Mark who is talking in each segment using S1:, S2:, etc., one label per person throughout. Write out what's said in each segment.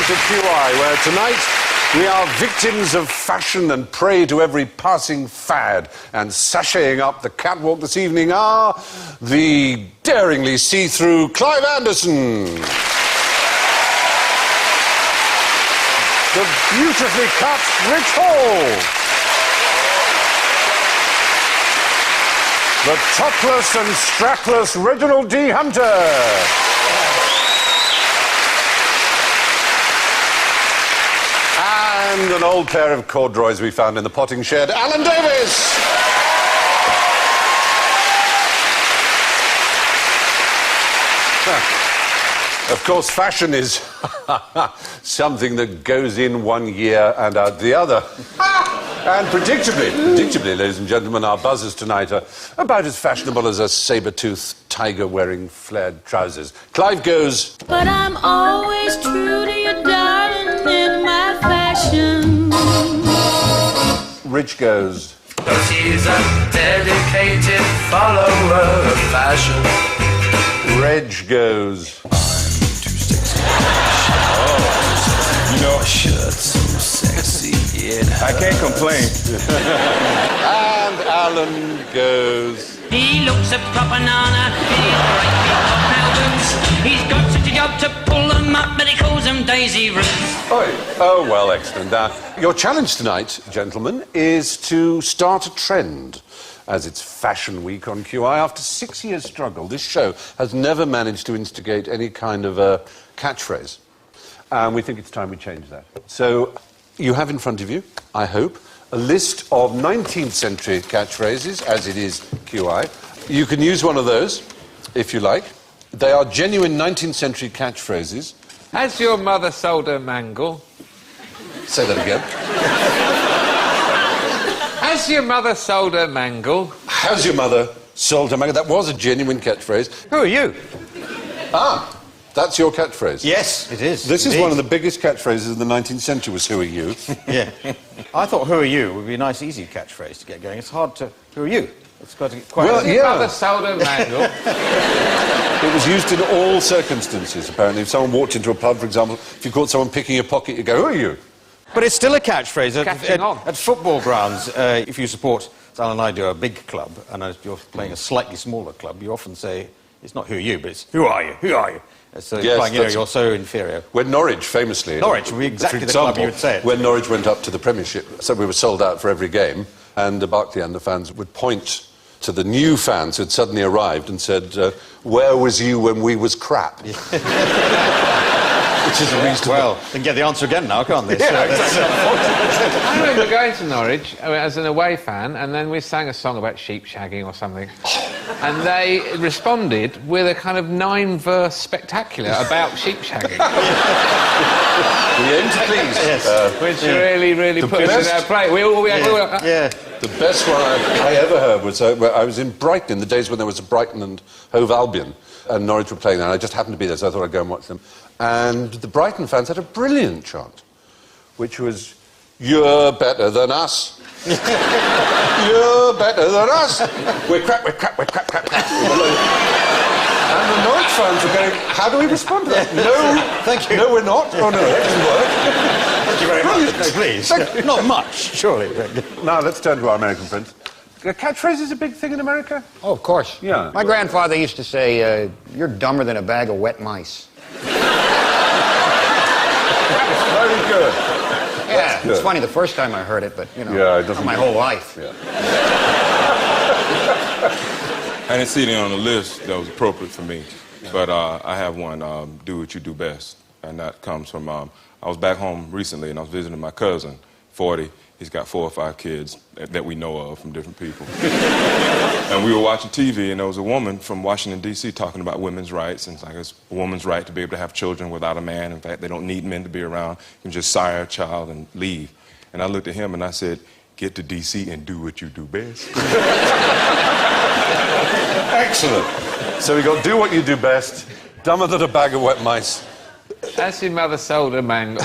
S1: To QI, where tonight we are victims of fashion and prey to every passing fad. And sashaying up the catwalk this evening are the daringly see-through Clive Anderson, the beautifully cut Rich Hall, the topless and strapless Reginald D. Hunter, and an old pair of corduroys we found in the potting shed, Alan Davis. Of course, fashion is something that goes in one year and out the other. And predictably, ladies and gentlemen, our buzzers tonight are about as fashionable as a saber-toothed tiger wearing flared trousers. Clive goes...
S2: But I'm always true to you, darling, in my fashion.
S1: Rich goes...
S3: Cause he's a dedicated follower of fashion.
S1: Reg goes...
S3: I'm too sexy. Oh, you know, shirt so sexy. Yeah.
S4: I can't complain.
S1: And Alan goes...
S2: He looks a proper nana, he's right big top albums. He's got such a job to pull them up, but he calls them daisy roots.
S1: Oh, well, excellent. Now, your challenge tonight, gentlemen, is to start a trend. As it's Fashion Week on QI, after 6 years' struggle, this show has never managed to instigate any kind of a catchphrase. And we think it's time we change that. So, you have in front of you, I hope, a list of 19th century catchphrases, as it is QI. You can use one of those, if you like. They are genuine 19th century catchphrases.
S5: Has your mother sold her mangle?
S1: Say that again.
S5: Has your mother sold her mangle?
S1: Has your mother sold her mango? That was a genuine catchphrase.
S4: Who are you?
S1: Ah, that's your catchphrase.
S4: Yes, it is.
S1: This is one of the biggest catchphrases of the 19th century was, who are you?
S4: Yeah. I thought, who are you, would be a nice, easy catchphrase to get going. It's hard to... Who are you? It's got to get quite...
S1: Well,
S5: Has your mother sold her mangle?
S1: It was used in all circumstances, apparently. If someone walked into a pub, for example, if you caught someone picking a pocket, you go, who are you?
S4: But it's still a catchphrase.
S5: Catching on.
S4: At football grounds, if you support, as Alan and I do, a big club, and as you're playing a slightly smaller club, you often say, it's not who are you, but it's who are you? Who are you? So
S1: Yes,
S4: implying, you know, you're so inferior.
S1: When Norwich, famously...
S4: Norwich would be exactly
S1: for
S4: the club
S1: example,
S4: you would say it.
S1: When Norwich went up to the Premiership, so we were sold out for every game, and the Barclay and the fans would point to the new fans who had suddenly arrived and said, where was you when we was crap? Which is a reasonable...
S4: Well, they can get the answer again now, can't they?
S1: Yeah, exactly.
S5: I remember going to Norwich as an away fan, and then we sang a song about sheep shagging or something. And they responded with a kind of 9-verse spectacular about sheep shagging.
S1: We aim to please.
S4: Yes.
S5: Which really put us in our play.
S1: The best one I ever heard was I was in Brighton, in the days when there was a Brighton and Hove Albion, and Norwich were playing there, and I just happened to be there, so I thought I'd go and watch them. And the Brighton fans had a brilliant chant, which was, you're better than us. You're better than us. We're crap, crap. And the Norwich fans were going, how do we respond to that? No,
S4: thank you.
S1: No, we're not. Oh, no, that doesn't work.
S4: Thank you very much. No, please. Not much, surely.
S1: Now, let's turn to our American friends. A catchphrase is a big thing in America?
S6: Oh, of course.
S1: Yeah.
S6: My grandfather used to say, you're dumber than a bag of wet mice.
S1: Very good.
S6: Yeah, it's funny the first time I heard it, but, you know,
S1: Yeah, it doesn't...
S6: my whole life.
S1: Yeah.
S7: I didn't see it on the list that was appropriate for me, but I have one, do what you do best, and that comes from, I was back home recently, and I was visiting my cousin, 40. He's got 4 or 5 kids that we know of from different people. And we were watching TV, and there was a woman from Washington, D.C. talking about women's rights, and it's like it's a woman's right to be able to have children without a man. In fact, they don't need men to be around. You can just sire a child and leave. And I looked at him and I said, get to D.C. and do what you do best.
S1: Excellent. So we got do what you do best, dumber than a bag of wet mice.
S5: As your mother sold a mango.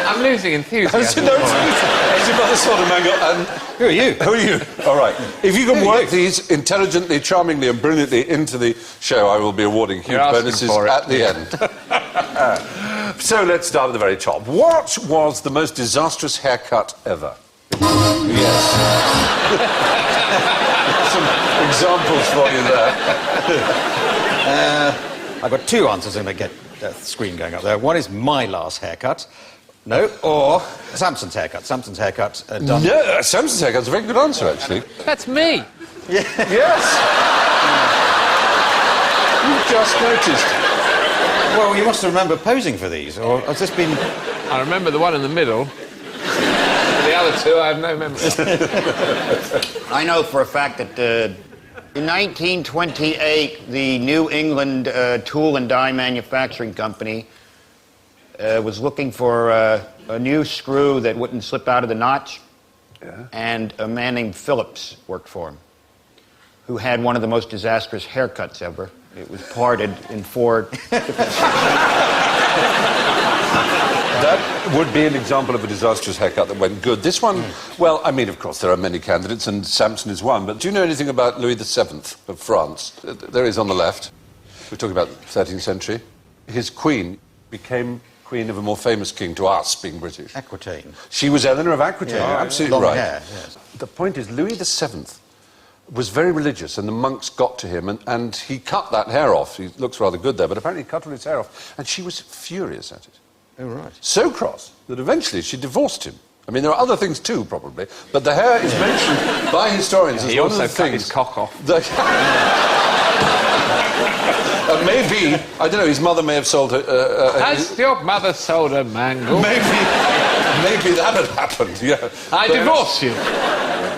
S5: I'm losing enthusiasm.
S1: As your mother sold a mango, and
S4: Who are you?
S1: who are you? All right. If you can work these intelligently, charmingly, and brilliantly into the show, I will be awarding huge
S5: You're asking
S1: bonuses
S5: for it.
S1: at the end. So let's start at the very top. What was the most disastrous haircut ever? Yes. Some examples for you there.
S4: I've got 2 answers. I'm going to get the screen going up there. One is my last haircut. No, or Samson's haircut. Samson's haircut done.
S1: Yeah, Samson's haircut's a very good answer, actually.
S5: That's me.
S1: Yes. You've just noticed.
S4: Well, you must remember posing for these, or has this been...
S5: I remember the one in the middle. The other 2, I have no memory.
S6: I know for a fact that in 1928, the New England Tool and Die Manufacturing Company was looking for a new screw that wouldn't slip out of the notch.
S1: Yeah.
S6: And a man named Phillips worked for him, who had one of the most disastrous haircuts ever. It was parted in 4
S1: That would be an example of a disastrous haircut that went good. This one, well, I mean, of course, there are many candidates, and Samson is one, but do you know anything about Louis VII of France? There he is on the left. We're talking about the 13th century. His queen became queen of a more famous king to us, being British.
S4: Aquitaine.
S1: She was Eleanor of Aquitaine, absolutely
S4: Long
S1: right.
S4: hair, yes.
S1: The point is, Louis VII was very religious, and the monks got to him, and he cut that hair off. He looks rather good there, but apparently he cut all his hair off, and she was furious at it.
S4: Oh, right.
S1: So cross that eventually she divorced him. I mean, there are other things too, probably, but the hair is mentioned by historians as
S5: He
S1: one
S5: also
S1: of the
S5: cut
S1: things...
S5: his cock off.
S1: Maybe, I don't know, his mother may have sold her...
S5: Has your mother sold a mango?
S1: Maybe that had happened, yeah.
S5: I divorce you.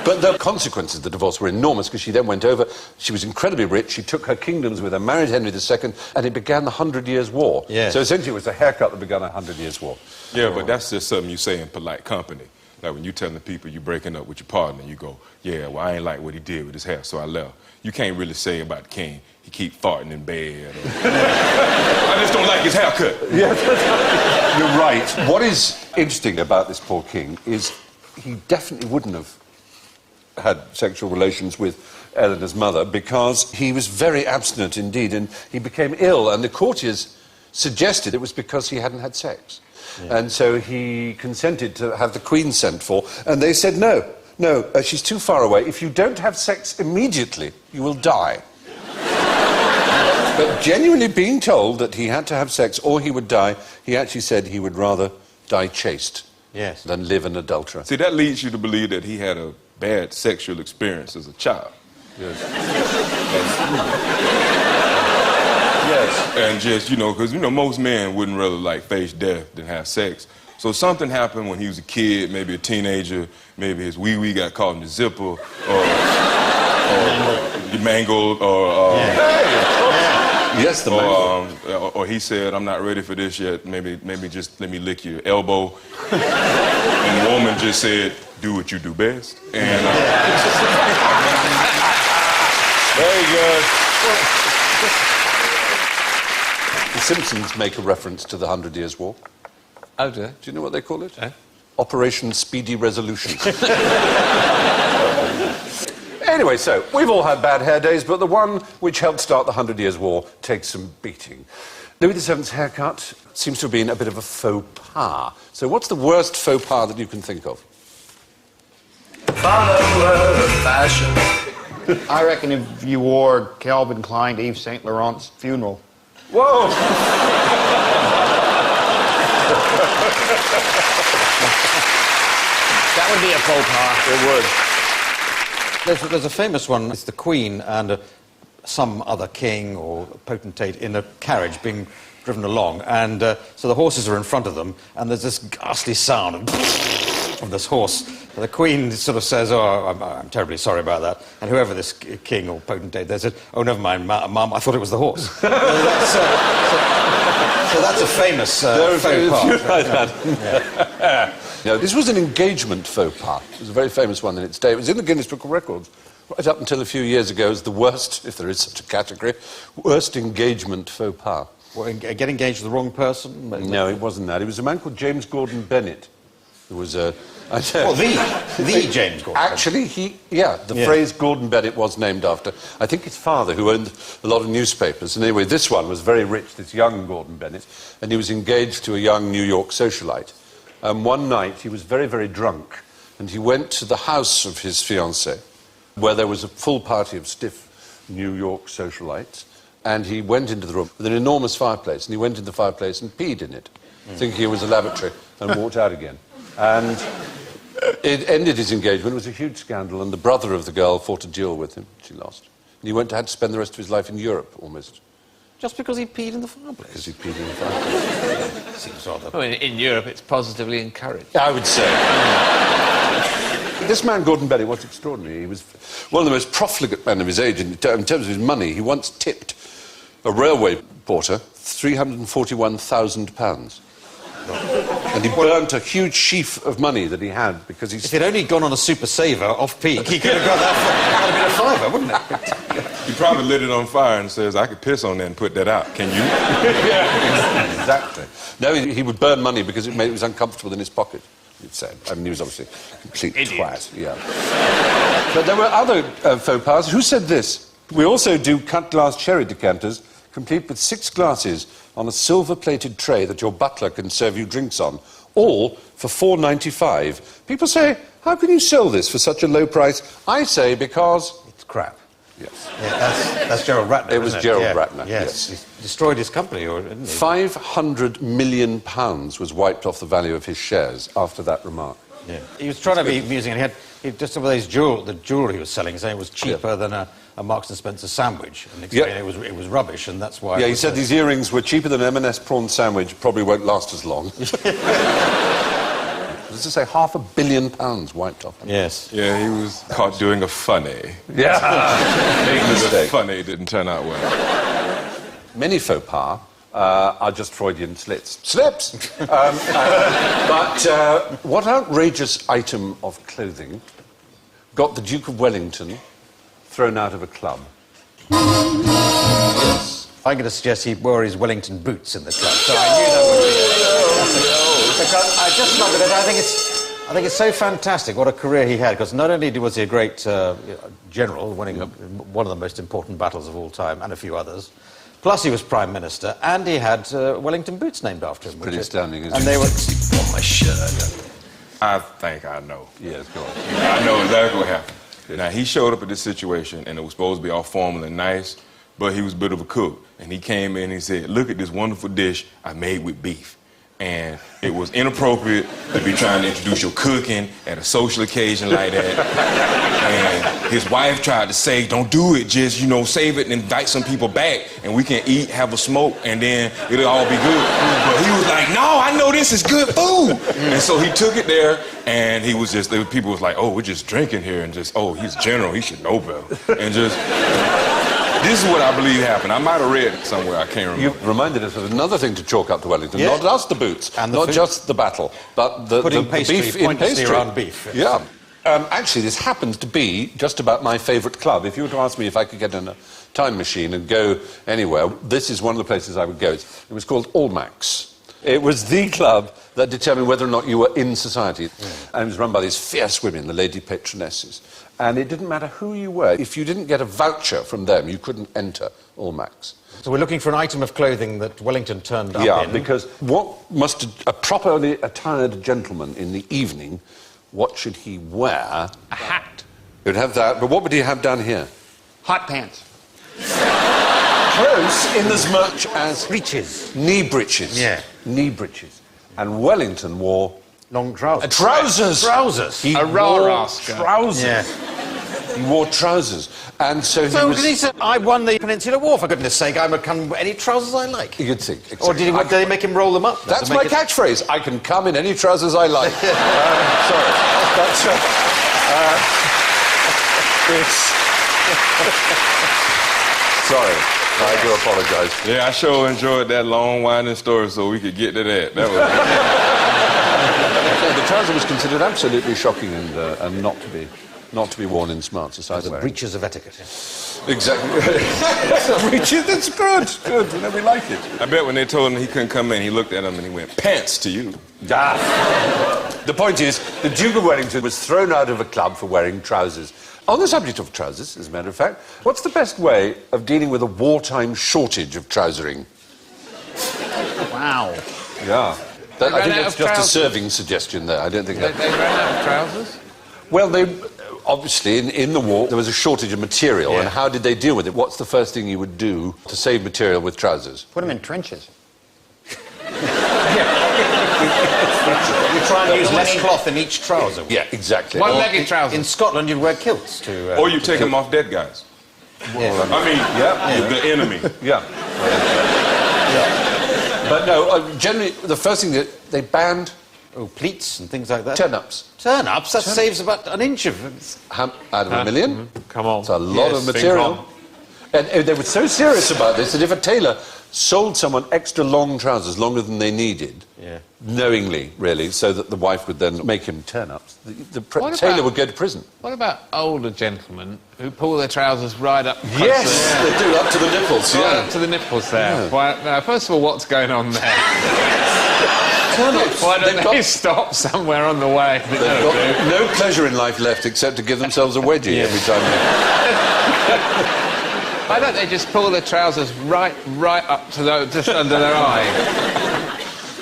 S1: But the consequences of the divorce were enormous, because she then went over, she was incredibly rich, she took her kingdoms with her, married Henry II, and it began the 100 Years' War.
S4: Yes.
S1: So essentially it was a haircut that began a 100 Years' War.
S7: Yeah, but that's just something you say in polite company. Like when you telling the people you're breaking up with your partner, you go, yeah, well, I ain't like what he did with his hair, so I left. You can't really say about the king, he keep farting in bed. Or, I just don't like his haircut.
S1: Yeah, you're right. What is interesting about this poor king is he definitely wouldn't have had sexual relations with Eleanor's mother because he was very abstinent indeed, and he became ill, and the courtiers suggested it was because he hadn't had sex. Yeah. And so he consented to have the Queen sent for, and they said, no, she's too far away. If you don't have sex immediately, you will die. But genuinely being told that he had to have sex or he would die, he actually said he would rather die chaste than live an adulterer.
S7: See, that leads you to believe that he had a bad sexual experience as a child.
S1: Yes.
S7: Yes. And just, because, most men wouldn't rather, face death than have sex. So something happened when he was a kid, maybe a teenager, maybe his wee-wee got caught in the zipper, or mangled, or...
S1: Yes, the mangle.
S7: Or he said, I'm not ready for this yet, maybe just let me lick your elbow. And the woman just said, do what you do best. And...
S1: Very good. The Simpsons make a reference to the 100 Years' War.
S5: Oh, dear.
S1: Do you know what they call it?
S5: Eh?
S1: Operation Speedy Resolution. Anyway, so we've all had bad hair days, but the one which helped start the 100 Years' War takes some beating. Louis VII's haircut seems to have been a bit of a faux pas. So what's the worst faux pas that you can think of?
S3: Follower of fashion.
S6: I reckon if you wore Calvin Klein to Yves Saint Laurent's funeral.
S1: Whoa!
S6: That would be a faux pas.
S1: It would.
S4: There's a famous one. It's the Queen and some other king or potentate in a carriage being driven along, and so the horses are in front of them, and there's this ghastly sound. of this horse. And the Queen sort of says, "Oh, I'm terribly sorry about that." And whoever this king or potentate, they said, "Oh, never mind, Mum, I thought it was the horse." So that's a famous faux pas.
S1: No, this was an engagement faux pas. It was a very famous one in its day. It was in the Guinness Book of Records. Right up until a few years ago, as the worst, if there is such a category, worst engagement faux pas.
S4: Well, get engaged to the wrong person?
S1: No, it wasn't that. It was a man called James Gordon Bennett. Who was a...
S4: Well, the James Gordon.
S1: Actually, the phrase Gordon Bennett was named after, I think, his father, who owned a lot of newspapers. And anyway, this one was very rich, this young Gordon Bennett, and he was engaged to a young New York socialite. One night, he was very, very drunk, and he went to the house of his fiancée, where there was a full party of stiff New York socialites, and he went into the room with an enormous fireplace, and he went into the fireplace and peed in it, thinking it was a lavatory, and walked out again. And it ended his engagement. It was a huge scandal, and the brother of the girl fought a duel with him. She lost. And he had to spend the rest of his life in Europe, almost.
S4: Just because he peed in the fireplace?
S1: Because he peed in the fireplace.
S4: Seems rather...
S5: I mean, in Europe, it's positively encouraged.
S1: I would say. This man, Gordon Bennett, was extraordinary. He was one of the most profligate men of his age in terms of his money. He once tipped a railway porter £341,000. And he burnt a huge sheaf of money that he had because he's...
S4: If he'd only gone on a super saver off-peak, he could have got that would have been a fiver, wouldn't it?
S7: He probably lit it on fire and says, "I could piss on that and put that out. Can you?"
S1: Yeah, exactly. No, he would burn money because it was uncomfortable in his pocket, he'd said. I mean, he was obviously a complete twat, yeah. But there were other faux pas. Who said this? We also do cut glass sherry decanters, complete with 6 glasses on a silver-plated tray that your butler can serve you drinks on, all for £4.95. People say, how can you sell this for such a low price? I say because...
S4: It's crap.
S1: Yes.
S4: Yeah, that's Gerald Ratner.
S1: It was Gerald Ratner,
S4: yes. He destroyed his company, didn't he?
S1: £500 million was wiped off the value of his shares after that remark.
S4: Yeah. He was trying to be amusing, and he just some of those the jewellery he was selling, saying it was cheaper than a Marks and Spencer sambridge, and explaining it was rubbish, and that's why...
S1: Yeah, he said these earrings were cheaper than M&S prawn sandwich, probably won't last as long. Let's just say £500 million wiped off.
S4: Yes.
S7: Yeah, he was caught doing a funny.
S1: Yeah. Big
S7: The
S1: mistake.
S7: funny didn't turn out well.
S1: Many faux pas are just Freudian slips. But what outrageous item of clothing got the Duke of Wellington thrown out of a club? Yes.
S4: I'm going to suggest he wore his Wellington boots in the club. So I knew that would be... Because I just love it. I think it's so fantastic what a career he had, because not only was he a great general, winning one of the most important battles of all time, and a few others, plus he was Prime Minister, and he had Wellington boots named after him.
S1: Pretty astounding, isn't it?
S4: And they were...
S3: On my shirt.
S7: I think I know.
S1: Yes, go on.
S7: I know exactly what happened. Now, he showed up at this situation, and it was supposed to be all formal and nice, but he was a bit of a cook. And he came in and he said, "Look at this wonderful dish I made with beef." And it was inappropriate to be trying to introduce your cooking at a social occasion like that. And his wife tried to say, "Don't do it, just, save it and invite some people back, and we can eat, have a smoke, and then it'll all be good." But he was like, "No, I know this is good food." And so he took it there, and he was just, people was like, "Oh, we're just drinking here," and just, "Oh, he's general, he should know better." And just... This is what I believe happened. I might have read it somewhere, I can't remember.
S1: You've reminded us of another thing to chalk up to Wellington.
S4: Yeah.
S1: Not just the boots,
S4: and the
S1: not
S4: food.
S1: just the battle, but the beef in pastry.
S4: Around beef.
S1: Yeah. Actually, this happens to be just about my favourite club. If you were to ask me if I could get in a time machine and go anywhere, this is one of the places I would go. It was called Almack's. It was the club that determined whether or not you were in society. And it was run by these fierce women, the lady patronesses. And it didn't matter who you were. If you didn't get a voucher from them, you couldn't enter Almack's.
S4: So we're looking for an item of clothing that Wellington turned up in.
S1: Yeah, because what must a properly attired gentleman in the evening, what should he wear?
S6: A hat.
S1: He would have that, but what would he have down here?
S6: Hot pants.
S1: Close in as much as...
S4: Breeches.
S1: Knee breeches.
S4: Yeah.
S1: Knee breeches. And Wellington wore...
S4: Long trousers.
S1: Trousers!
S4: Trousers.
S1: He
S5: A
S1: wore
S5: rah-rah skirt.
S1: trousers.
S4: Yeah.
S1: He wore trousers. And so he
S4: So
S1: was...
S4: he said, I won the Peninsular War, for goodness sake, I can wear any trousers I like.
S1: You'd think. Exactly.
S4: Or did they make him roll them up?
S1: That's my catchphrase. I can come in any trousers I like. Sorry. That's... it's... Sorry. I do apologise.
S7: Yeah, I sure enjoyed that long, winding story so we could get to that. That was...
S1: The trouser was considered absolutely shocking and not to be worn in smart society.
S4: Breaches of etiquette.
S1: Exactly. Breaches, that's good. Good. You know, we like it.
S7: I bet when they told him he couldn't come in, he looked at him and he went, "Pants to you."
S1: The point is, the Duke of Wellington was thrown out of a club for wearing trousers. On the subject of trousers, as a matter of fact, what's the best way of dealing with a wartime shortage of trousering?
S6: Wow.
S1: Yeah. I think that's just
S5: trousers.
S1: a serving suggestion there. I don't think that...
S5: They ran out of trousers?
S1: Well, they... Obviously, in the war, there was a shortage of material, and how did they deal with it? What's the first thing you would do to save material with trousers?
S6: Put them in trenches.
S4: You try and use less cloth in each trouser.
S1: Yeah, exactly.
S5: One-legged trousers.
S4: In Scotland, you'd wear kilts to...
S7: Or you take them off dead guys. I mean, the enemy.
S1: Yeah. But no, generally, the first thing that they banned...
S4: Oh, pleats and things like that.
S1: Turn-ups.
S4: Turn-ups? That saves about an inch of...
S1: Out of a million.
S5: Come on.
S1: It's a lot of material. And they were so serious about this that if a tailor sold someone extra long trousers, longer than they needed, knowingly, really, so that the wife would then make him turn-ups, the tailor would go to prison.
S5: What about older gentlemen who pull their trousers right up close
S1: Yes,
S5: to
S1: they do, up to the nipples,
S5: right up to the nipples there. Why, now, first of all, what's going on there?
S1: Turn-ups.
S5: Why don't they stop somewhere on the way?
S1: They've got no pleasure in life left except to give themselves a wedgie every time they...
S5: Why don't they just pull their trousers right up to just under their eye?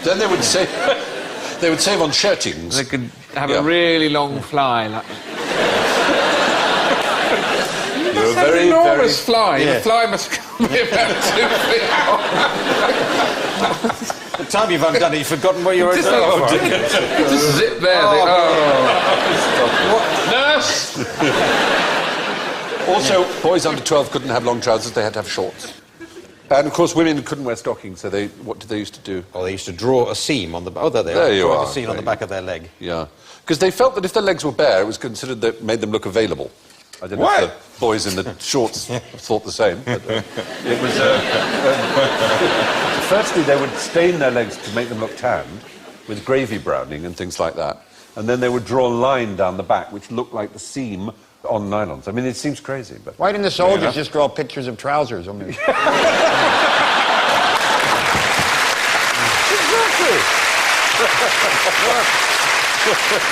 S1: Then they would save on shirtings.
S5: They could have a really long fly. Like...
S1: You're
S5: That's an enormous fly. The fly must be about 2 feet long.
S4: The time you've undone it, you've forgotten where you're...
S5: Just zip there. Nurse!
S1: Also, boys under 12 couldn't have long trousers, they had to have shorts. And, of course, women couldn't wear stockings, so what did they used to do?
S4: Oh, they used to draw a seam on the... Oh, there they are.
S1: There you
S4: Draw
S1: are.
S4: a seam on the back of their leg.
S1: Yeah. Because they felt that if their legs were bare, it was considered that made them look available. I don't know if the boys in the shorts thought the same, but it was... Firstly, they would stain their legs to make them look tanned, with gravy browning and things like that. And then they would draw a line down the back, which looked like the seam on nylons. I mean, it seems crazy, but...
S6: Why didn't the soldiers just draw pictures of trousers? I mean...
S1: Exactly!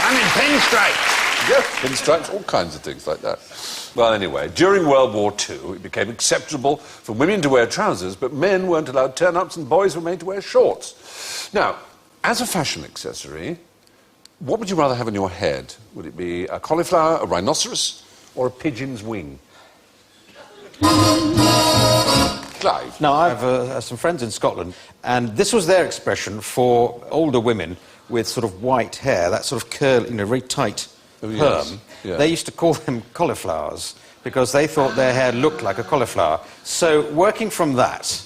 S6: I'm in pinstripes.
S1: Yeah, pinstripes, all kinds of things like that. Well, anyway, during World War II, it became acceptable for women to wear trousers, but men weren't allowed turn-ups and boys were made to wear shorts. Now, as a fashion accessory, what would you rather have on your head? Would it be a cauliflower, a rhinoceros, or a pigeon's wing? Clive?
S4: Now, I have some friends in Scotland, and this was their expression for older women with sort of white hair, that sort of curl, very tight perm.
S1: Yes. Yeah.
S4: They used to call them cauliflowers because they thought their hair looked like a cauliflower. So, working from that,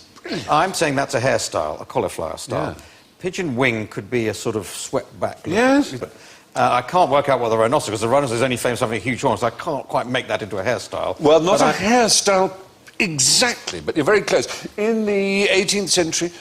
S4: I'm saying that's a hairstyle, a cauliflower style.
S1: Yeah.
S4: Pigeon wing could be a sort of swept back look.
S1: Yes.
S4: But, I can't work out what the rhinoceros, because the rhinoceros is only famous for having huge horns, so I can't quite make that into a hairstyle.
S1: Well, not a hairstyle exactly, but you're very close. In the 18th century,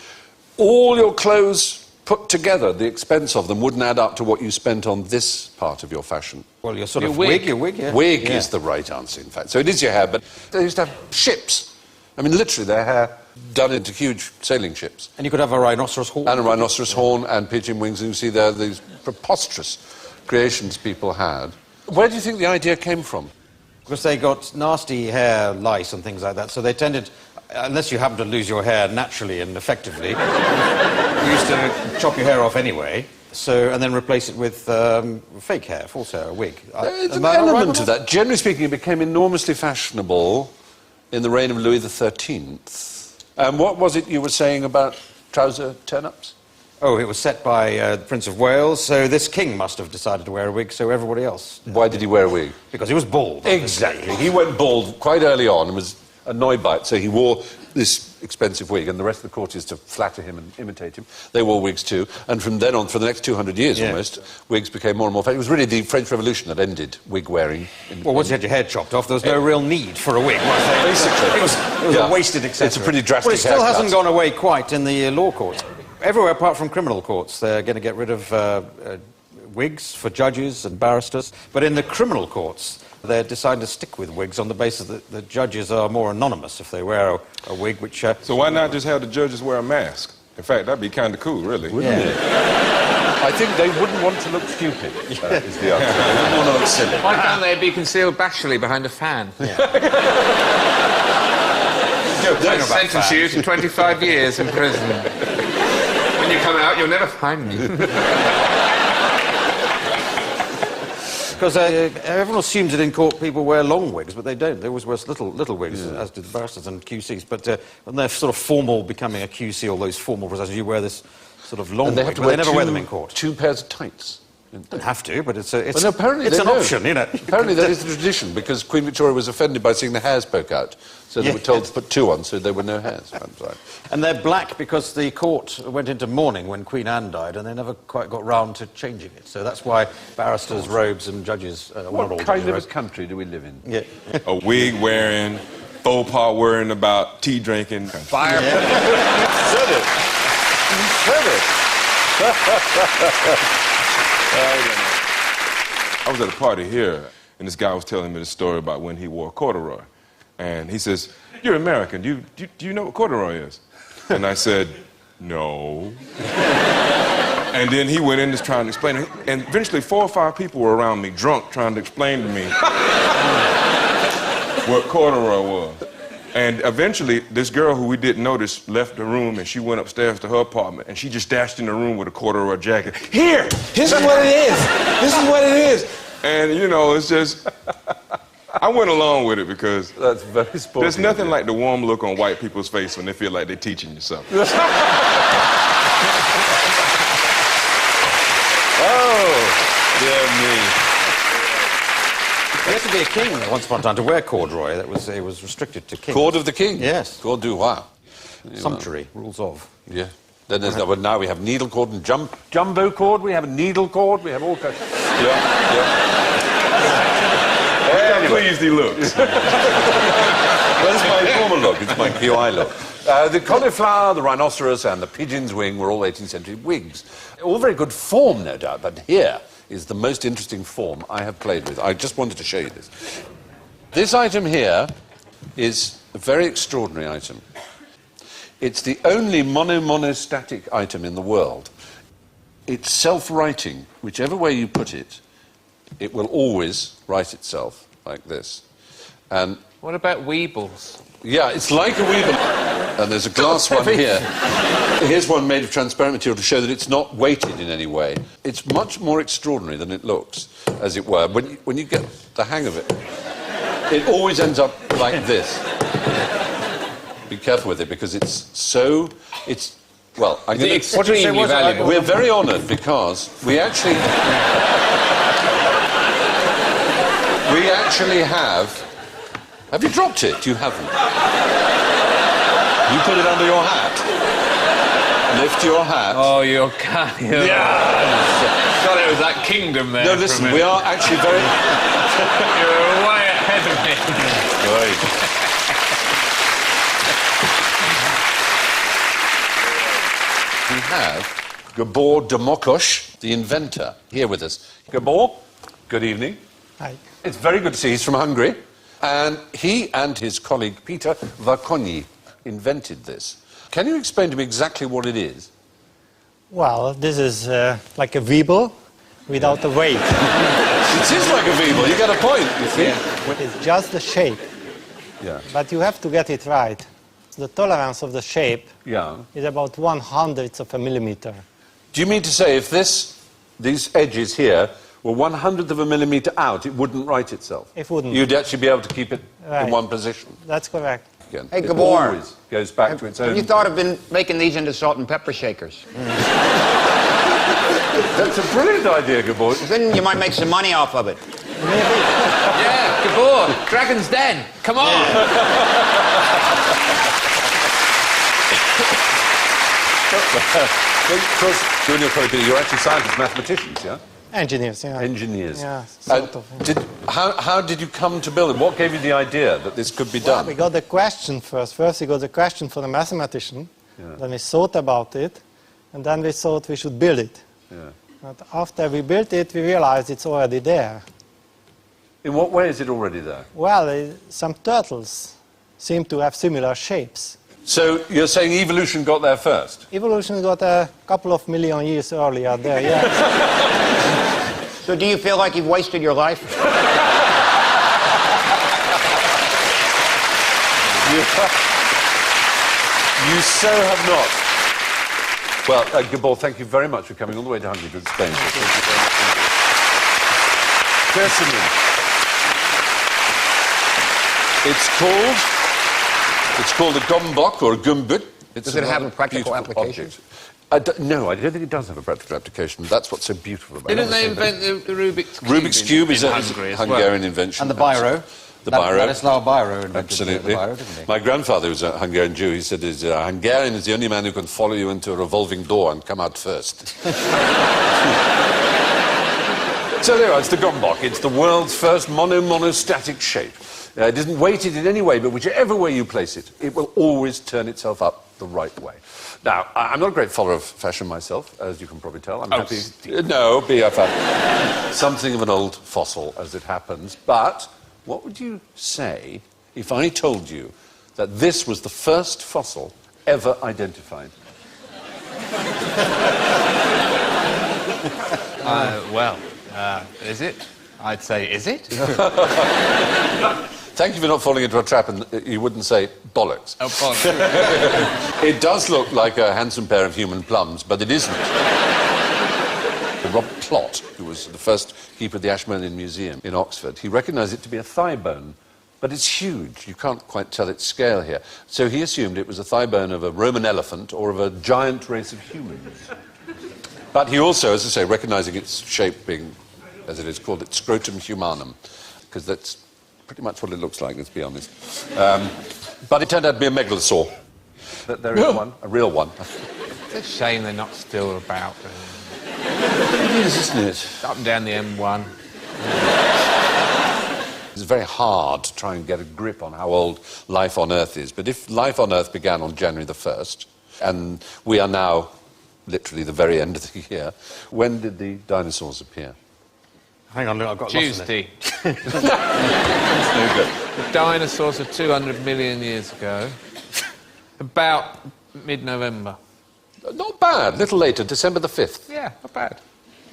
S1: all your clothes put together, the expense of them wouldn't add up to what you spent on this part of your fashion.
S4: Well, your sort
S5: Your
S4: of
S5: wig.
S4: your wig, yeah.
S1: Wig is the right answer, in fact. So it is your hair, but they used to have ships. I mean, literally, their hair done into huge sailing ships.
S4: And you could have a rhinoceros horn.
S1: And a rhinoceros horn and pigeon wings, and you see there these preposterous creations people had. Where do you think the idea came from?
S4: Because they got nasty hair lice and things like that, so they tended, unless you happen to lose your hair naturally and effectively, you used to chop your hair off anyway, and then replace it with fake hair, false hair, a wig.
S1: There's an element of that. Generally speaking, it became enormously fashionable in the reign of Louis XIII. And what was it you were saying about trouser turn-ups?
S4: Oh, it was set by the Prince of Wales, so this king must have decided to wear a wig, so everybody else...
S1: Why did he wear a wig?
S4: Because he was bald.
S1: Exactly. He went bald quite early on and was annoyed by it, so he wore this expensive wig, and the rest of the courtiers, to flatter him and imitate him, they wore wigs too, and from then on, for the next 200 years almost, wigs became more and more famous. It was really the French Revolution that ended wig wearing.
S4: Well, once you had your hair chopped off, there was no real need for a wig, was there?
S1: Basically.
S4: It was a wasted accessory.
S1: It's a pretty drastic
S4: Well, it still
S1: haircut.
S4: hasn't gone away quite in the law courts. Everywhere apart from criminal courts, they're going to get rid of wigs for judges and barristers, but in the criminal courts, they're deciding to stick with wigs on the basis that the judges are more anonymous if they wear a wig, which...
S7: So why not just have the judges wear a mask? In fact, that'd be kind of cool, really.
S1: I think they wouldn't want to look stupid, is the answer. They wouldn't want to look silly.
S5: Why can't they be concealed bashfully behind a fan? I'd sentence you to 25 years in prison. When you come out, you'll never find me.
S4: Because everyone assumes that in court people wear long wigs, but they don't. They always wear little wigs, as did the barristers and QCs. But when they're sort of formal, becoming a QC, all those formal processions, you wear this sort of long
S1: And they
S4: wig,
S1: have to
S4: but
S1: wear
S4: they never wear them in court.
S1: 2 pairs of tights.
S4: Don't have to, but it's an
S1: apparently
S4: option, you know.
S1: Apparently that is the tradition, because Queen Victoria was offended by seeing the hairs poke out. So they were told to put 2 on, so there were no hairs.
S4: And they're black because the court went into mourning when Queen Anne died, and they never quite got round to changing it. So that's why barristers' robes and judges...
S1: What kind of a country do we live in?
S4: Yeah.
S7: A wig wearing, faux pas worrying about tea drinking.
S6: Fire.
S1: You said it. You said it.
S7: I was at a party here, and this guy was telling me the story about when he wore corduroy. And he says, "You're American. Do you know what corduroy is?" And I said, "No." And then he went in just trying to explain it. And eventually 4 or 5 people were around me, drunk, trying to explain to me what corduroy was. And eventually, this girl who we didn't notice left the room, and she went upstairs to her apartment, and she just dashed in the room with a corduroy jacket. "Here! This is what it is! This is what it is!" And, you know, it's just... I went along with it because...
S1: That's very sporty.
S7: There's nothing like the warm look on white people's face when they feel like they're teaching you something.
S1: Oh, dear me.
S4: You had to be a king once upon a time to wear corduroy. It was restricted to kings.
S1: Cord of the king?
S4: Yes.
S1: Cord du roi.
S4: Sumptuary, rules of.
S1: Yeah. Then there's well, now we have needle cord and jumbo cord. We have a needle cord. We have all kinds.
S7: How pleased he looks.
S1: Well, it's my formal look. It's my QI look. The cauliflower, the rhinoceros, and the pigeon's wing were all 18th century wigs. All very good form, no doubt, but here is the most interesting form I have played with. I just wanted to show you this. This item here is a very extraordinary item. It's the only monostatic item in the world. It's self-writing. Whichever way you put it, it will always write itself like this. And
S5: What about Weebles?
S1: yeah, it's like a weevil. And there's a glass one here. Here's one made of transparent material to show that it's not weighted in any way. It's much more extraordinary than it looks, as it were. When you get the hang of it, it always ends up like this. Be careful with it, because it's so... Well, I'm going to...
S5: Extremely valuable.
S1: We're very honoured because we actually... we actually have... Have you dropped it? You haven't. You put it under your hat. Lift your hat.
S5: Oh, you're kind of...
S1: Yeah!
S5: God, it was that kingdom there.
S1: No, listen, we are actually very...
S5: You're way ahead of me.
S1: Right. We have Gabor Demokosh, the inventor, here with us. Gabor, good evening.
S8: Hi.
S1: It's very good to see you. He's from Hungary. And he and his colleague Peter Vaconi invented this. Can you explain to me exactly what it is?
S8: Well, this is like a Weeble without a weight.
S1: It is like a Weeble. You get a point, you see.
S8: It's just the shape,
S1: Yeah.
S8: but you have to get it right. The tolerance of the shape
S1: Yeah.
S8: is about 1/100th of a millimeter.
S1: Do you mean to say if these edges here were 1/100th of a millimetre out, it wouldn't right itself?
S8: It wouldn't.
S1: You'd actually be able to keep it in
S8: Right.
S1: one position.
S8: That's correct.
S1: Again.
S6: Hey,
S1: It
S6: Gabor.
S1: always goes back to its own...
S6: Have you thought of making these into salt and pepper shakers?
S1: That's a brilliant idea, Gabor.
S6: Then you might make some money off of it.
S5: Yeah, Gabor, Dragon's Den. Come on.
S1: Because during your career, you're actually scientists, mathematicians, yeah?
S8: Engineers, yeah.
S1: Engineers.
S8: Yeah, sort of.
S1: How did you come to build it? What gave you the idea that this could be
S8: Well,
S1: done?
S8: we got the question first. First we got the question for the mathematician.
S1: Yeah.
S8: Then we thought about it. And then we thought we should build it.
S1: Yeah.
S8: But after we built it, we realized it's already there.
S1: In what way is it already there?
S8: Well, some turtles seem to have similar shapes.
S1: So you're saying evolution got there first?
S8: Evolution got a couple of million years earlier there, yeah.
S6: So do you feel like you've wasted your life?
S1: You so have not. Well, Gabor, thank you very much for coming all the way to Hungary to explain this. Thank you very much indeed. Kirsten, it's called a gombok or a gumbut.
S6: Does it have a practical application?
S1: No, I don't think it does have a practical application. That's what's so beautiful about it.
S5: Didn't they invent the Rubik's Cube?
S1: Rubik's Cube is a
S5: Hungary as
S1: Hungarian invention.
S4: And the biro.
S1: The biro.
S4: Ladislav Biro invented
S1: Absolutely.
S4: the biro, didn't he?
S1: My grandfather was a Hungarian Jew. He said, Hungarian is the only man who can follow you into a revolving door and come out first. So there you are, it's the gombok. It's the world's first monostatic shape. It isn't weighted in any way, but whichever way you place it, it will always turn itself up the right way. Now, I'm not a great follower of fashion myself, as you can probably tell. I'm happy... No, BFF. Something of an old fossil, as it happens. But what would you say if I told you that this was the first fossil ever identified?
S5: Is it? I'd say, is it?
S1: Thank you for not falling into a trap, and you wouldn't say bollocks.
S5: Oh, bollocks.
S1: It does look like a handsome pair of human plums, but it isn't. Rob Plott, who was the first keeper of the Ashmolean Museum in Oxford, he recognised it to be a thigh bone, but it's huge. You can't quite tell its scale here. So he assumed it was a thigh bone of a Roman elephant or of a giant race of humans. But he also, as I say, recognising its shape being, as it is called, its scrotum humanum, because that's pretty much what it looks like, let's be honest. But it turned out to be a megalosaur. There is one, a real one.
S5: It's a shame they're not still about.
S1: It is, isn't it?
S5: Up and down the M1.
S1: It's very hard to try and get a grip on how old life on Earth is. But if life on Earth began on January the 1st, and we are now literally the very end of the year, when did the dinosaurs appear?
S4: Hang on, look, I've got
S5: Tuesday.
S1: That's no good.
S5: The dinosaurs are 200 million years ago. About mid-November.
S1: Not bad. A little later, December the 5th.
S5: Yeah, not bad.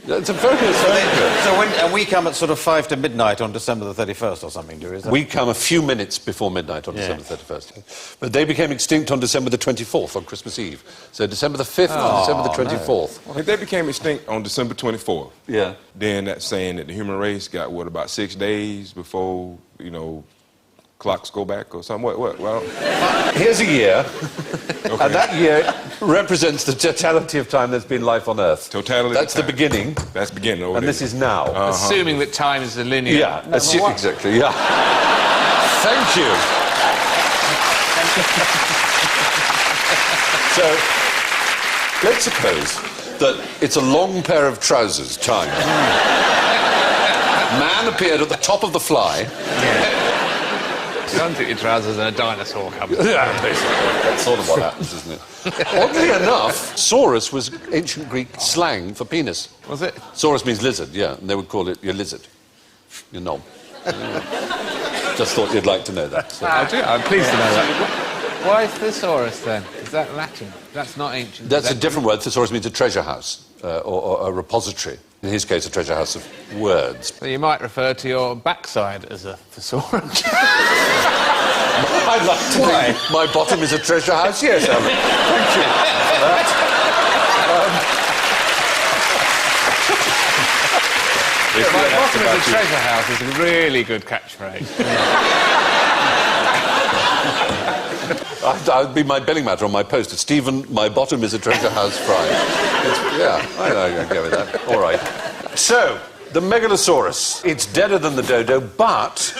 S1: It's a very good.
S4: And we come at sort of 5 to midnight on December the 31st or something, do we?
S1: We come a few minutes before midnight on December 31st. But they became extinct on December the 24th, on Christmas Eve. So December the 5th to December the 24th.
S7: Well, if they became extinct on December 24th,
S1: Yeah.
S7: then that's saying that the human race got, what, about 6 days before, clocks go back or something? What? Well...
S1: Here's a year,
S7: Okay.
S1: and that year represents the totality of time there's been life on Earth.
S7: Totality
S1: That's
S7: of
S1: the
S7: time.
S1: beginning,
S7: That's beginning over
S1: and
S7: there.
S1: this is now.
S5: Assuming that time is a linear.
S1: Yeah, exactly, yeah. Thank you. So, let's suppose that it's a long pair of trousers, time. Man appeared at the top of the fly.
S5: You don't take your trousers and a dinosaur comes.
S1: Yeah, basically. That's sort of what happens, isn't it? Oddly enough, saurus was ancient Greek slang for penis.
S5: Was it?
S1: Saurus means lizard, yeah, and they would call it your lizard, your knob. Just thought you'd like to know that. So.
S5: I do. I'm pleased to know that. Why is thesaurus then? Is that Latin? That's not ancient.
S1: That's a different word. Thesaurus means a treasure house or a repository. In his case, a treasure house of words.
S5: So you might refer to your backside as a thesaurus.
S1: I'd like to think my bottom is a treasure house. Yes, Alan. Thank you for that.
S5: My bottom is a treasure house is a really good catchphrase.
S1: I'd be my billing matter on my poster. Stephen, my bottom is a treasure house fry. Yeah, I know, I'll go with that. All right. So, the Megalosaurus. It's deader than the dodo, but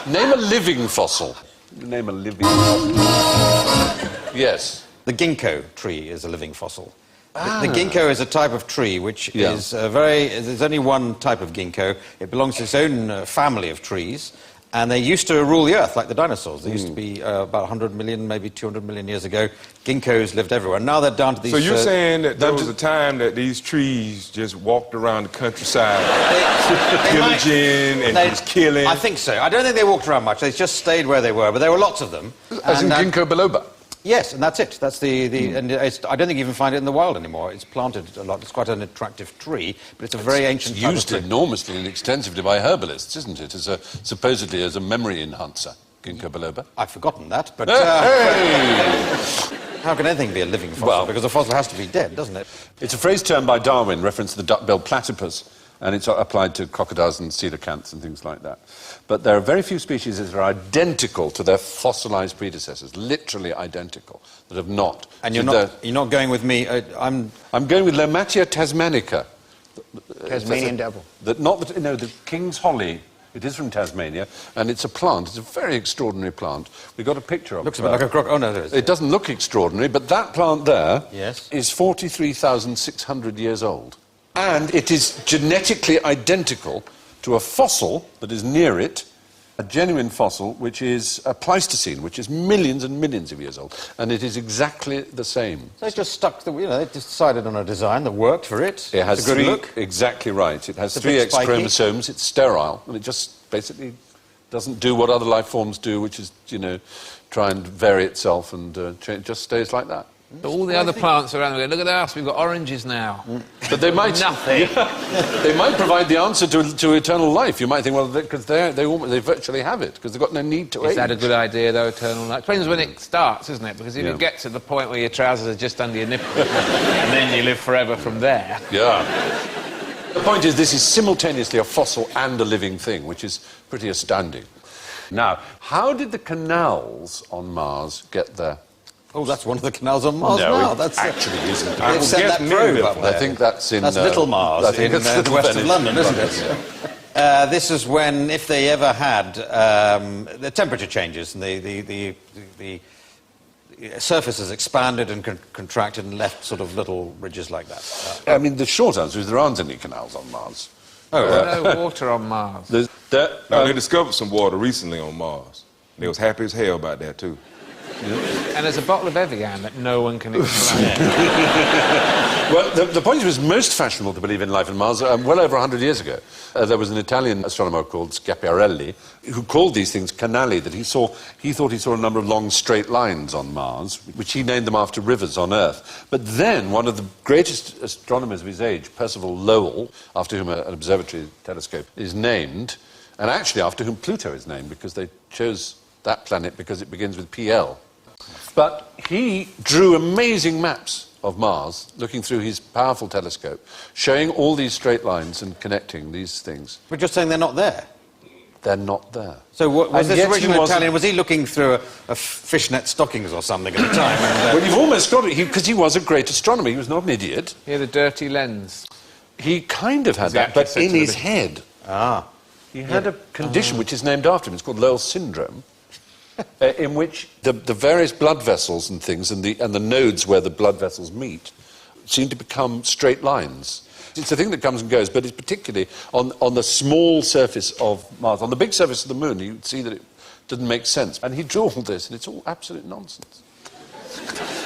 S1: name a living fossil. Name a living fossil. Yes.
S4: The ginkgo tree is a living fossil. The ginkgo is a type of tree which is there's only one type of ginkgo. It belongs to its own family of trees. And they used to rule the earth like the dinosaurs. They used to be about 100 million, maybe 200 million years ago. Ginkgos lived everywhere. Now they're down to these...
S7: So you're saying that there was a time that these trees just walked around the countryside pillaging and just killing?
S4: I think so. I don't think they walked around much. They just stayed where they were, but there were lots of them.
S1: As in ginkgo biloba?
S4: Yes, and that's it. That's and I don't think you even find it in the wild anymore. It's planted a lot. It's quite an attractive tree, but it's a very ancient type of
S1: used
S4: tree.
S1: enormously and extensively by herbalists, isn't it? Supposedly as a memory enhancer, ginkgo biloba.
S4: I've forgotten that, but...
S1: Hey!
S4: How can anything be a living fossil?
S1: Well,
S4: because a fossil has to be dead, doesn't it?
S1: It's a phrase termed by Darwin, reference to the duck-billed platypus, and it's applied to crocodiles and coelacanths and things like that. But there are very few species that are identical to their fossilized predecessors, literally identical, that have not.
S4: And you're not going with me. I'm
S1: going with Lomatia tasmanica.
S6: Tasmanian devil.
S1: The king's holly. It is from Tasmania, and it's a plant. It's a very extraordinary plant. We've got a picture of it.
S4: Looks a bit like a croc. Oh, no, there is.
S1: It doesn't look extraordinary, but that plant there
S4: Yes.
S1: is 43,600 years old. And it is genetically identical to a fossil that is near it, a genuine fossil, which is a Pleistocene, which is millions and millions of years old. And it is exactly the same.
S4: So they just stuck they just decided on a design that worked for it.
S1: It has
S4: it's a good
S1: three,
S4: look.
S1: exactly right. It has
S4: It's a
S1: 3
S4: bit
S1: X
S4: spiky.
S1: chromosomes. It's sterile, and it just basically doesn't do what other life forms do, which is, try and vary itself, and it just stays like that.
S5: All the other plants around, we go, look at us, we've got oranges now.
S1: But they might...
S5: Nothing.
S1: They might provide the answer to eternal life. You might think, well, because they virtually have it, because they've got no need to age.
S5: Is that a good idea, though, eternal life? Depends when it starts, isn't it? Because if you get to the point where your trousers are just under your nipple, and then you live forever from there.
S1: Yeah. The point is, this is simultaneously a fossil and a living thing, which is pretty astounding. Now, how did the canals on Mars get there?
S4: Oh, that's one of the canals on Mars now. That's
S1: actually isn't.
S4: They've sent that probe up there.
S1: I think that's in...
S4: That's Little Mars
S1: I think
S4: in
S1: it's
S4: the west of London, isn't it? This is when, if they ever had, the temperature changes and the surface has expanded and contracted and left sort of little ridges like that.
S1: I mean, the short answer is there aren't any canals on Mars.
S5: No water on Mars.
S7: Now, they discovered some water recently on Mars. They was happy as hell about that, too.
S5: And there's a bottle of Evian that no one can explain.
S1: Well, the point was most fashionable to believe in life on Mars well over 100 years ago. There was an Italian astronomer called Schiaparelli who called these things canali, that he thought he saw a number of long straight lines on Mars, which he named them after rivers on Earth. But then one of the greatest astronomers of his age, Percival Lowell, after whom an observatory telescope is named, and actually after whom Pluto is named, because they chose that planet because it begins with PL. But he drew amazing maps of Mars, looking through his powerful telescope, showing all these straight lines and connecting these things.
S4: We're just saying they're not there.
S1: They're not there.
S4: So was
S1: And
S4: this
S1: yet he
S4: original
S1: wasn't-
S4: Italian, was he looking through a fishnet stockings or something at the time? And,
S1: Well, you've almost got it, because he was a great astronomer. He was not an idiot.
S5: He had a dirty lens.
S1: He kind of had that,
S5: actually
S1: but
S5: said
S1: in
S5: to
S1: his
S5: the-
S1: head.
S4: Ah.
S1: He had a condition which is named after him. It's called Lowell's syndrome, in which the various blood vessels and things, and the nodes where the blood vessels meet, seem to become straight lines. It's a thing that comes and goes, but it's particularly on the small surface of Mars. On the big surface of the Moon, you'd see that it didn't make sense. And he drew all this, and it's all absolute nonsense.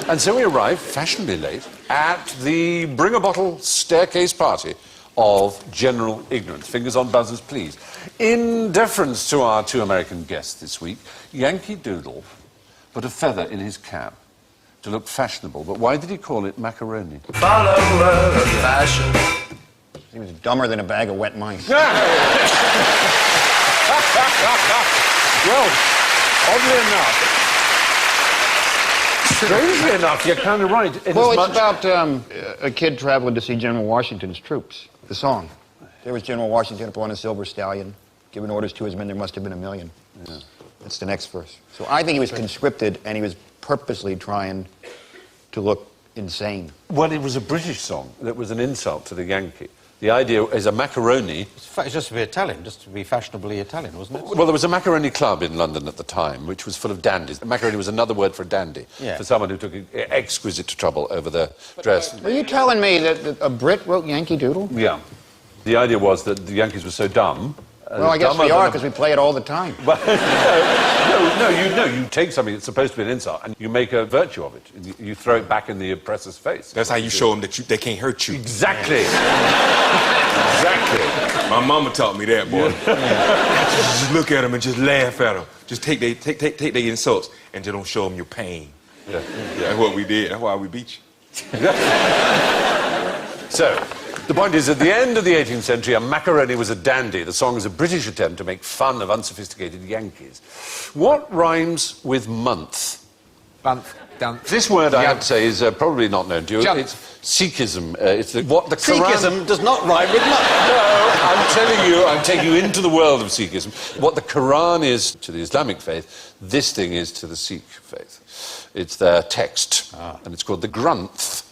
S1: And so we arrive, fashionably late, at the bring-a-bottle staircase party of general ignorance. Fingers on buzzers, please. In deference to our 2 American guests this week, Yankee Doodle put a feather in his cap to look fashionable. But why did he call it macaroni?
S3: Follower of fashion.
S6: He was dumber than a bag of wet mice.
S1: Well, oddly enough, strangely enough, you're kind of right.
S6: Well, it's about a kid traveling to see General Washington's troops. The song. There was General Washington upon a silver stallion, giving orders to his men. There must have been a million.
S1: Yeah.
S6: That's the next verse. So I think he was conscripted and he was purposely trying to look insane.
S1: Well, it was a British song that was an insult to the Yankee. The idea is a macaroni.
S4: It's just to be Italian, just to be fashionably Italian, wasn't it?
S1: Well, there was a macaroni club in London at the time, which was full of dandies. Macaroni was another word for a dandy, for someone who took exquisite trouble over their dress.
S6: Are you telling me that a Brit wrote Yankee Doodle?
S1: Yeah. The idea was that the Yankees were so dumb.
S6: Well, I guess we are, because we play it all the time.
S1: But, you take something that's supposed to be an insult and you make a virtue of it. You throw it back in the oppressor's face.
S7: That's how you show them that they can't hurt you.
S1: Exactly. Exactly.
S7: My mama taught me that, boy. Just look at them and just laugh at them. Just take their insults and just don't show them your pain.
S1: Yeah.
S7: That's what we did. That's why we beat you.
S1: So, the point is, at the end of the 18th century, a macaroni was a dandy. The song is a British attempt to make fun of unsophisticated Yankees. What rhymes with month?
S5: Month. Dunth.
S1: This word, I have to say, is probably not known to you.
S5: Jump.
S1: It's Sikhism. It's what the Quran...
S4: Sikhism does not rhyme with month.
S1: No, I'm telling you, I'm taking you into the world of Sikhism. What the Quran is to the Islamic faith, this thing is to the Sikh faith. It's their text, and it's called the Granth.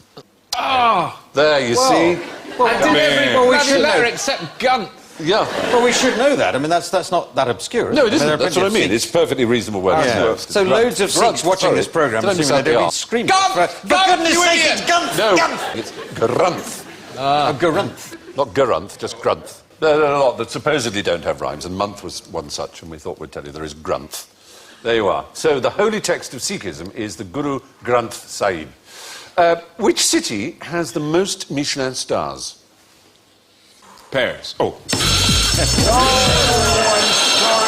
S5: Oh!
S1: There, you see?
S5: Well, I did every
S4: Well, we
S5: bloody
S4: should
S5: letter
S4: know.
S5: except Gunt.
S1: Yeah.
S4: Well, we should know that. I mean, that's not that obscure.
S1: No, it
S4: I mean,
S1: isn't.
S4: there are
S1: That's what I
S4: plenty of
S1: mean.
S4: Sikhs.
S1: It's a perfectly reasonable word.
S4: Yeah. So loads of Sikhs watching this programme,
S1: Don't
S4: assuming they'll be
S1: understand
S4: screaming.
S5: Gunt!
S4: For
S5: Gunt,
S4: goodness
S5: you
S4: sake,
S5: idiot!
S4: it's Gunt!
S1: No,
S4: Gunt!
S1: it's Granth.
S4: Garanth.
S1: Not Garanth, just Grunth. There are a lot that supposedly don't have rhymes, and month was one such, and we thought we'd tell you there is Grunth. There you are. So the holy text of Sikhism is the Guru Granth Sahib. Which city has the most Michelin stars?
S7: Paris. Oh.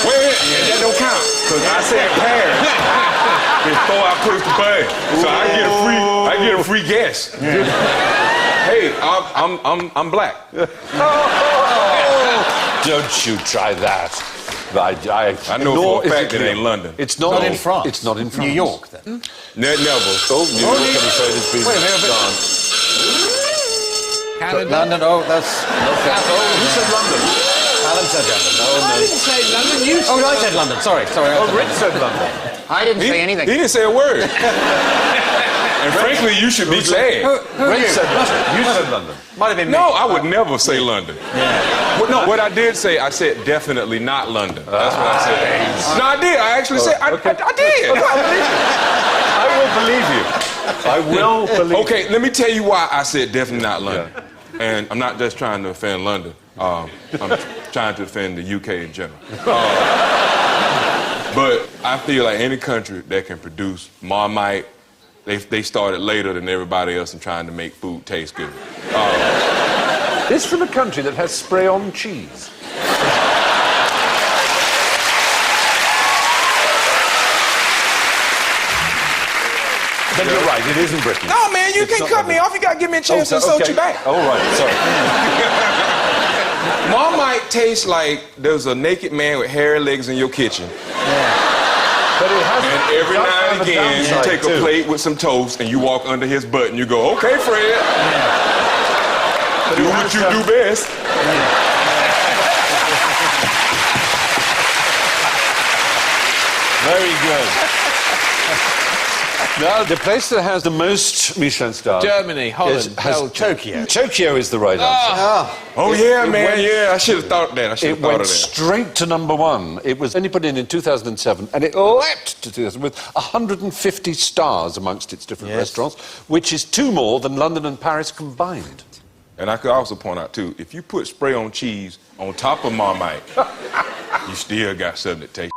S7: Wait, that don't count. Because I said Paris before I pushed the button. So I get a free guess. Hey, I'm black.
S1: Don't you try that.
S7: I know for a fact it ain't London.
S1: It's not
S4: in France.
S1: It's not in France.
S4: New York, then.
S7: Never.
S1: Oh, New York, I'm afraid, has been
S4: Wait a minute,
S1: gone.
S5: Canada.
S4: London, that's...
S1: Who said London?
S4: Alan said London.
S5: I didn't say London, you said
S4: Oh, I said London, sorry.
S1: Oh, Rich said London.
S6: I didn't say anything.
S7: He didn't say a word. And frankly, you should be glad.
S1: Rich said London. You said London.
S4: Might have been me.
S7: No, I would never say London. Yeah. Well, no, what I did say, I said definitely not London. That's what I said. No, I did. I actually said, I did.
S1: I will believe you. I will believe you.
S7: Okay, let me tell you why I said definitely not London. And I'm not just trying to offend London. I'm trying to offend the UK in general. But I feel like any country that can produce Marmite, they started later than everybody else in trying to make food taste good.
S1: This from a country that has spray-on cheese. But you're right, it isn't Britain.
S7: No, man, you can't cut me off. You got to give me a chance to insult you back.
S1: Oh, right, sorry.
S7: Marmite tastes like there's a naked man with hairy legs in your kitchen.
S1: But it has,
S7: And every now and again, you take a plate with some toast and you walk under his butt and you go, okay, Fred. Do what you do best.
S1: Very good. Now, the place that has the most Michelin stars...
S5: Germany, Holland,
S1: has
S5: Belgium.
S1: Tokyo is the right answer.
S7: Oh, yeah, man, yeah. I should have thought that.
S1: It went straight to number one. It was only put in 2007, and it leapt to 2000 with 150 stars amongst its different restaurants, which is 2 more than London and Paris combined.
S7: And I could also point out, too, if you put spray-on cheese on top of Marmite, you still got something that tastes.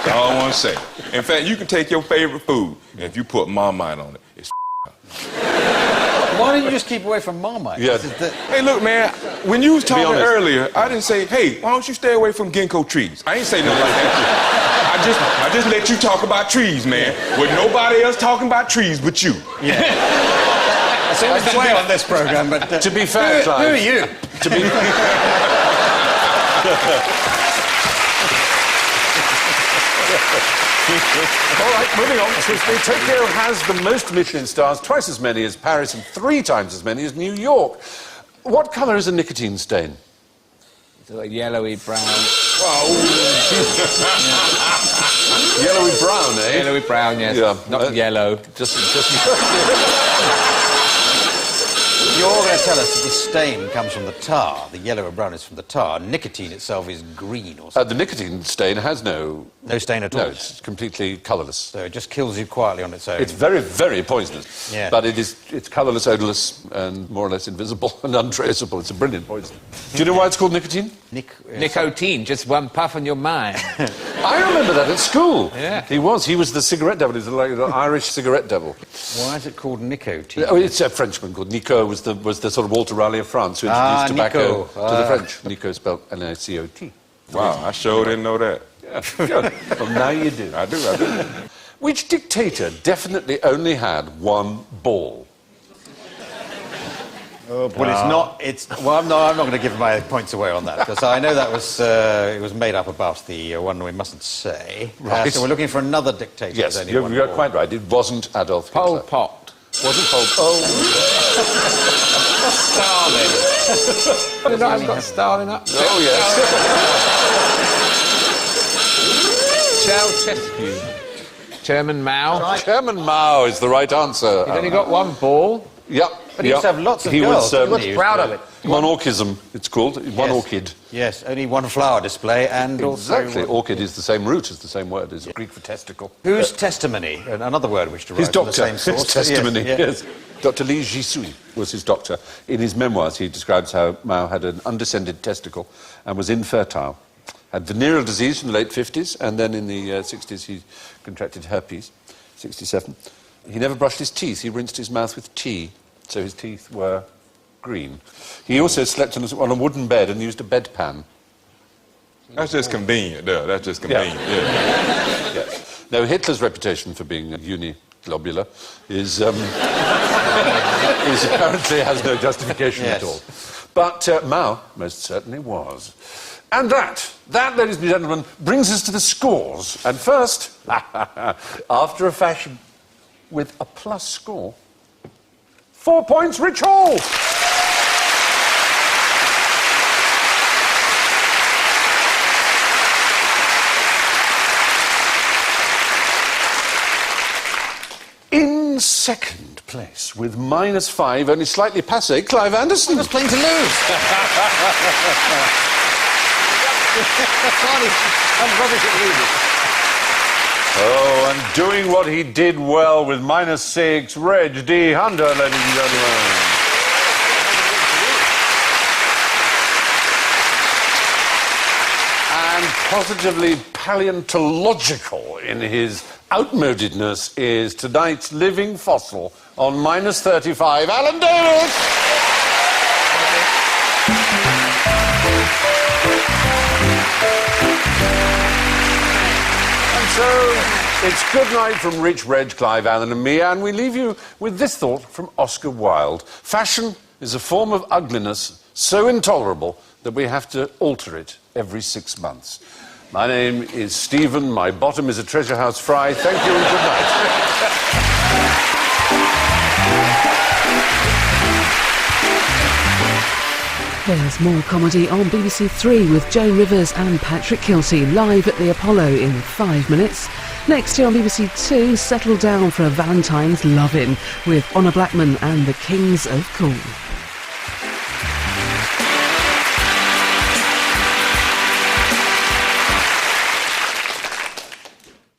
S7: That's all I want to say. In fact, you can take your favorite food, and if you put Marmite on it, it's
S4: Why don't you just keep away from Marmite?
S1: Yeah.
S7: Hey, look, man, when you was talking earlier, I didn't say, hey, why don't you stay away from ginkgo trees? I ain't say nothing like that. I just let you talk about trees, man, with nobody else talking about trees but you.
S4: Yeah. That's always the way on this programme, but...
S1: To be fair, Clive...
S4: Who are you?
S1: To be All right, moving on swiftly. Tokyo has the most Michelin stars, twice as many as Paris and 3 times as many as New York. What colour is a nicotine stain?
S5: like yellowy brown.
S1: Yellowy brown, eh?
S5: Yellowy brown, yes.
S1: Yeah.
S5: Not yellow.
S1: Just
S4: You're going to tell us that the stain comes from the tar. The yellow and brown is from the tar. Nicotine itself is green or something.
S1: the nicotine stain has no
S4: stain at all.
S1: No, it's completely colourless.
S4: So it just kills you quietly on its own.
S1: It's very, very poisonous.
S4: Yeah.
S1: But it's colourless, odourless, and more or less invisible and untraceable. It's a brilliant poison. Do you know why it's called nicotine?
S5: Nicotine, just one puff on your mind.
S1: I remember that at school.
S5: Yeah.
S1: He was the cigarette devil. He was like an Irish cigarette devil.
S4: Why is it called nicotine?
S1: Oh, it's a Frenchman called Nico. Was the sort of Walter Raleigh of France who introduced tobacco
S4: Nico.
S1: to the French. Nico spelled N-I-C-O-T.
S7: Wow, I sure didn't know that.
S1: Yeah, good. Well, now you do.
S7: I do.
S1: Which dictator definitely only had one ball?
S4: Well, I'm not going to give my points away on that because I know that was it was made up about the one we mustn't say.
S1: Right.
S4: So we're looking for another dictator.
S1: Yes,
S4: with only
S1: you're
S4: one ball.
S1: quite right. It wasn't Adolf Hitler.
S5: Pol Pot.
S1: Wasn't Pol Pot. Oh,
S5: Stalin. Did I have got Stalin up?
S1: oh yes.
S5: Ceausescu. Chairman Mao.
S1: Chairman Mao is the right answer.
S5: He's only got one ball.
S1: Yep.
S4: But he used to have lots of
S1: he
S4: girls.
S1: Was,
S4: didn't he?
S6: Proud of it.
S1: Monarchism, it's called. One orchid.
S4: Yes, only one flower display and
S1: Exactly.
S4: also...
S1: Orchid is the same root as the same word. It's Greek for testicle.
S4: Whose testimony? Another word which derives
S1: His
S4: from
S1: doctor.
S4: the same
S1: His
S4: source.
S1: testimony,
S4: Yes,
S1: yes. Dr. Li Jisui was his doctor. In his memoirs, he describes how Mao had an undescended testicle and was infertile. Had venereal disease in the late 50s, and then in the 60s he contracted herpes, 67. He never brushed his teeth. He rinsed his mouth with tea, so his teeth were green. He also slept on a wooden bed and used a bedpan.
S7: That's just convenient, there. That's just convenient. Yeah.
S1: Yes. Now, Hitler's reputation for being uniglobular is apparently has no justification at all. But Mao most certainly was. And that, ladies and gentlemen, brings us to the scores. And first, after a fashion, with a plus score, 4 points, Rich Hall. In second place, with -5, only slightly passé, Clive Anderson.
S4: was playing to lose. I'm rubbish at losing.
S1: Oh, and doing what he did well with -6, Reg D. Hunter, ladies and gentlemen. And positively paleontological in his outmodedness is tonight's living fossil on -35, Alan Davis. And so it's good night from Rich, Reg, Clive, Alan and me, and we leave you with this thought from Oscar Wilde. Fashion is a form of ugliness so intolerable that we have to alter it every 6 months. My name is Stephen. My bottom is a treasure house fry. Thank you and good night.
S9: There's more comedy on BBC Three with Joan Rivers and Patrick Kilty live at the Apollo in 5 minutes. Next year on BBC Two, settle down for a Valentine's love-in with Honor Blackman and the Kings of Cool.